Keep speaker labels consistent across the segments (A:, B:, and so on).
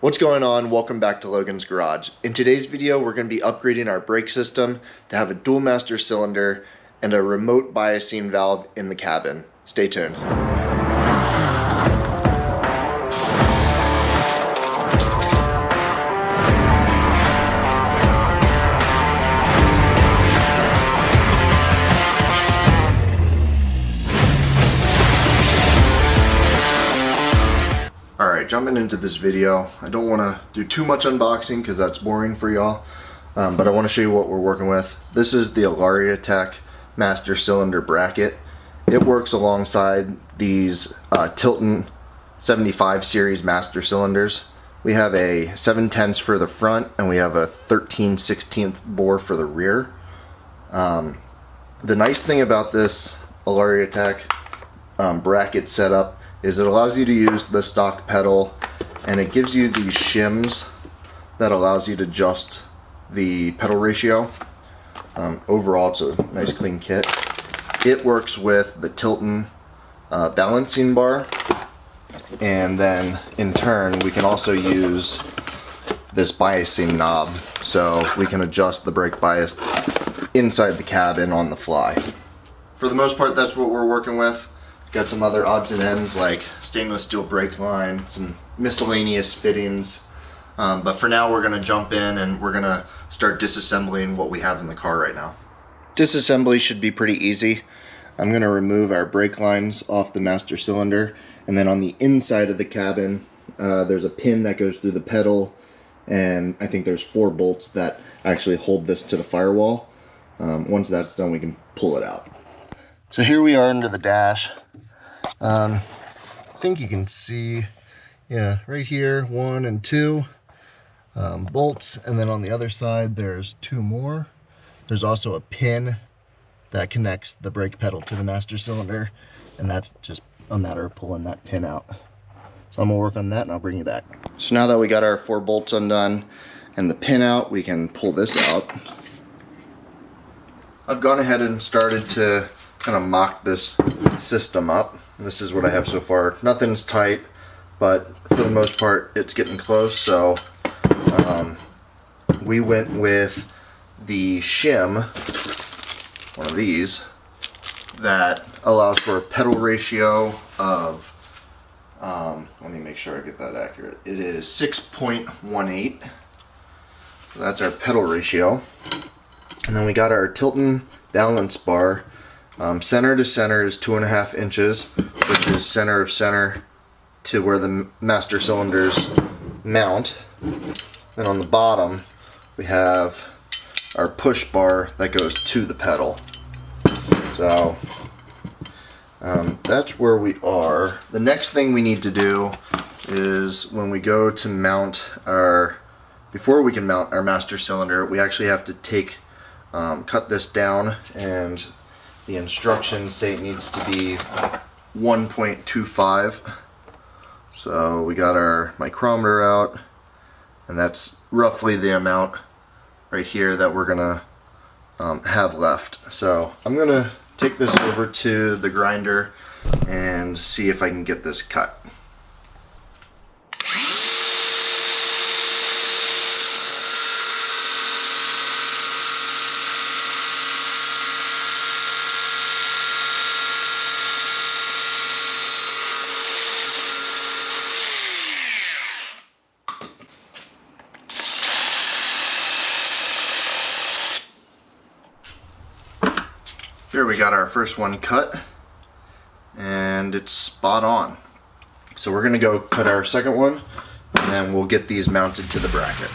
A: What's going on? Welcome back to Logan's Garage. In today's video, we're going to be upgrading our brake system to have a dual master cylinder and a remote biasing valve in the cabin. Stay tuned. Jumping into this video, I don't want to do too much unboxing because that's boring for y'all, but I want to show you what we're working with. This is the ALARIA D.M.B.D master cylinder bracket. It works alongside these Tilton 75 series master cylinders. We have a 7/10 for the front and we have a 13/16 bore for the rear. The nice thing about this ALARIA D.M.B.D bracket setup is it allows you to use the stock pedal, and it gives you these shims that allows you to adjust the pedal ratio. Overall, it's a nice clean kit. It works with the Tilton balancing bar, and then in turn we can also use this biasing knob, so we can adjust the brake bias inside the cabin on the fly. For the most part, that's what we're working with. Got some other odds and ends like stainless steel brake line, some miscellaneous fittings, but for now we're going to jump in and we're going to start disassembling what we have in the car right now. Disassembly should be pretty easy. I'm going to remove our brake lines off the master cylinder, and then on the inside of the cabin there's a pin that goes through the pedal, and I think there's 4 bolts that actually hold this to the firewall. Once that's done, we can pull it out. So here we are under the dash. I think you can see, yeah, right here, 1 and 2 bolts, and then on the other side there's 2 more. There's also a pin that connects the brake pedal to the master cylinder, and that's just a matter of pulling that pin out. So I'm gonna work on that and I'll bring you back. So now that we got our 4 bolts undone and the pin out, we can pull this out. I've gone ahead and started to kind of mock this system up. This is what I have so far. Nothing's tight, but for the most part it's getting close. So we went with the shim, one of these, that allows for a pedal ratio of let me make sure I get that accurate. It is 6.18. So that's our pedal ratio. And then we got our Tilton balance bar. Center to center is 2.5 inches, which is center of center to where the master cylinders mount. And on the bottom we have our push bar that goes to the pedal. So that's where we are. The next thing we need to do is when we go to mount our, before we can mount our master cylinder, we actually have to take cut this down, and the instructions say it needs to be 1.25. So we got our micrometer out, and that's roughly the amount right here that we're gonna have left. So I'm gonna take this over to the grinder and see if I can get this cut. Here we got our first one cut, and it's spot on. So we're gonna go cut our second one, and then we'll get these mounted to the bracket.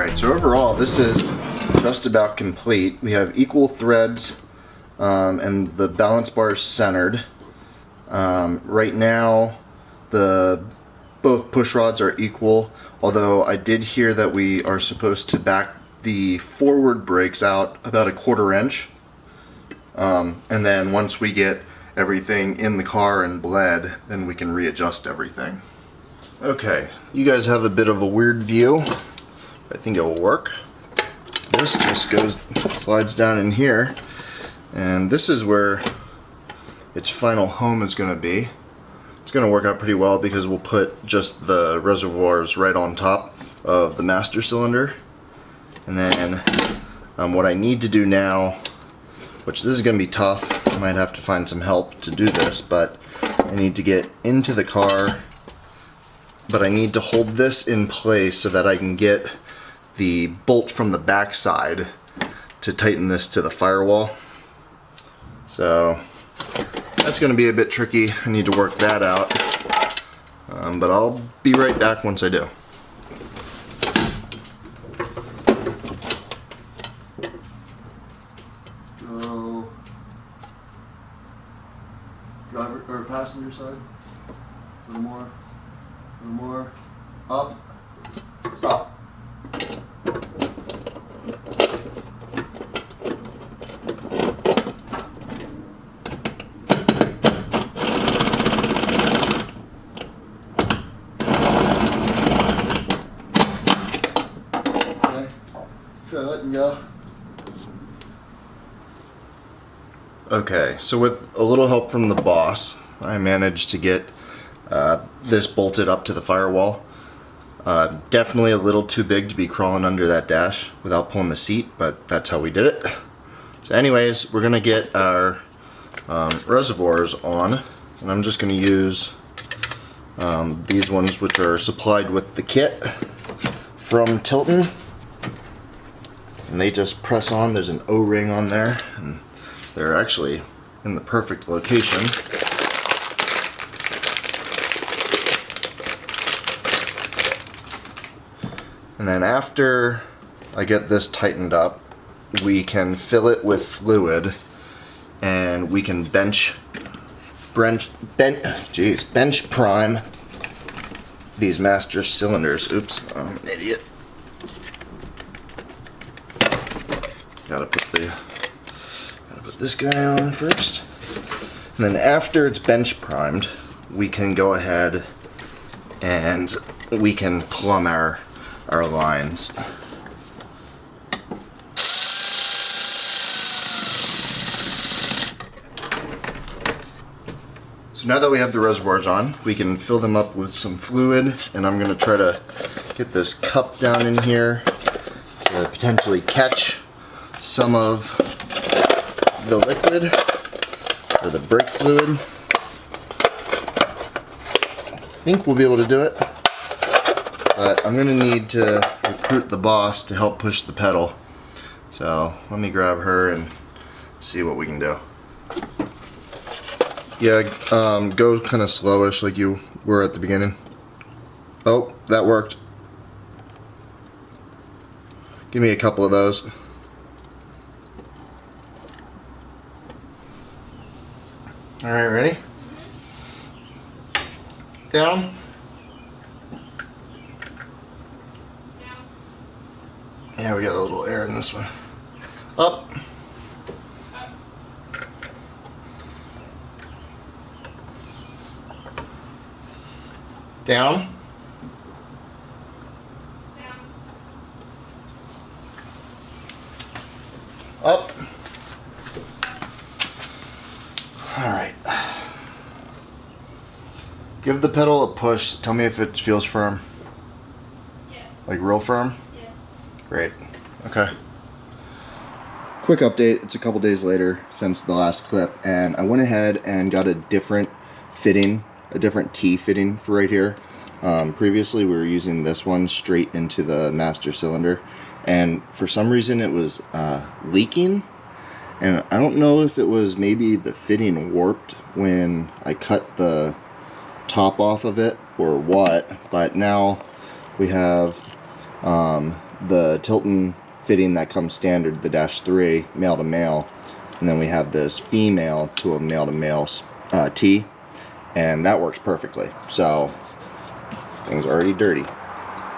A: Alright, so overall this is just about complete. We have equal threads and the balance bar is centered. Right now both push rods are equal, although I did hear that we are supposed to back the forward brakes out about 1/4 inch. And then once we get everything in the car and bled, then we can readjust everything. Okay, you guys have a bit of a weird view. I think it will work. This just slides down in here, and this is where its final home is going to be. It's going to work out pretty well because we'll put just the reservoirs right on top of the master cylinder. And then what I need to do now, which this is going to be tough, I might have to find some help to do this, but I need to get into the car, but I need to hold this in place so that I can get the bolt from the back side to tighten this to the firewall. So that's going to be a bit tricky. I need to work that out, but I'll be right back once I do. So, driver or passenger side, a little more, up, stop. Go. Okay, so with a little help from the boss, I managed to get this bolted up to the firewall. Definitely a little too big to be crawling under that dash without pulling the seat, but that's how we did it. So anyways, we're gonna get our reservoirs on, and I'm just gonna use these ones, which are supplied with the kit from Tilton. And they just press on. There's an O-ring on there, and they're actually in the perfect location. And then after I get this tightened up, we can fill it with fluid, and we can bench prime these master cylinders. Oops, I'm an idiot. Gotta put this guy on first. And then after it's bench primed, we can go ahead and we can plumb our lines. So now that we have the reservoirs on, we can fill them up with some fluid, and I'm gonna try to get this cup down in here to potentially catch some of the liquid or the brake fluid. I think we'll be able to do it, but I'm gonna need to recruit the boss to help push the pedal. So let me grab her and see what we can do. Yeah, go kind of slowish like you were at the beginning. Oh, that worked. Give me a couple of those. All right, ready? Down. Yeah, we got a little air in this one. Up. Down. Up. Alright. Give the pedal a push. Tell me if it feels firm. Yes. Like real firm? Yes. Great. Okay. Quick update. It's a couple days later since the last clip, and I went ahead and got a different fitting, a different T fitting for right here. Previously we were using this one straight into the master cylinder, and for some reason it was leaking, and I don't know if it was maybe the fitting warped when I cut the top off of it or what, but now we have the Tilton fitting that comes standard, the -3 male to male, and then we have this female to a male to male T, and that works perfectly. So things are already dirty.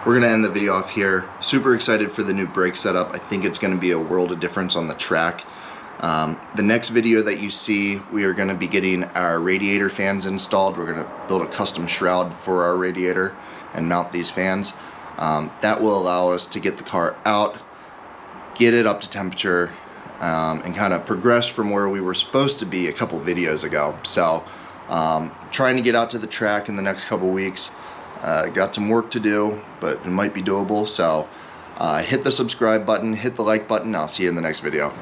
A: We're gonna end the video off here. Super excited for the new brake setup. I think it's gonna be a world of difference on the track. The next video that you see, we are gonna be getting our radiator fans installed. We're gonna build a custom shroud for our radiator and mount these fans. That will allow us to get the car out, get it up to temperature, and kind of progress from where we were supposed to be a couple videos ago. So trying to get out to the track in the next couple weeks. Got some work to do, but it might be doable. So hit the subscribe button, hit the like button. I'll see you in the next video.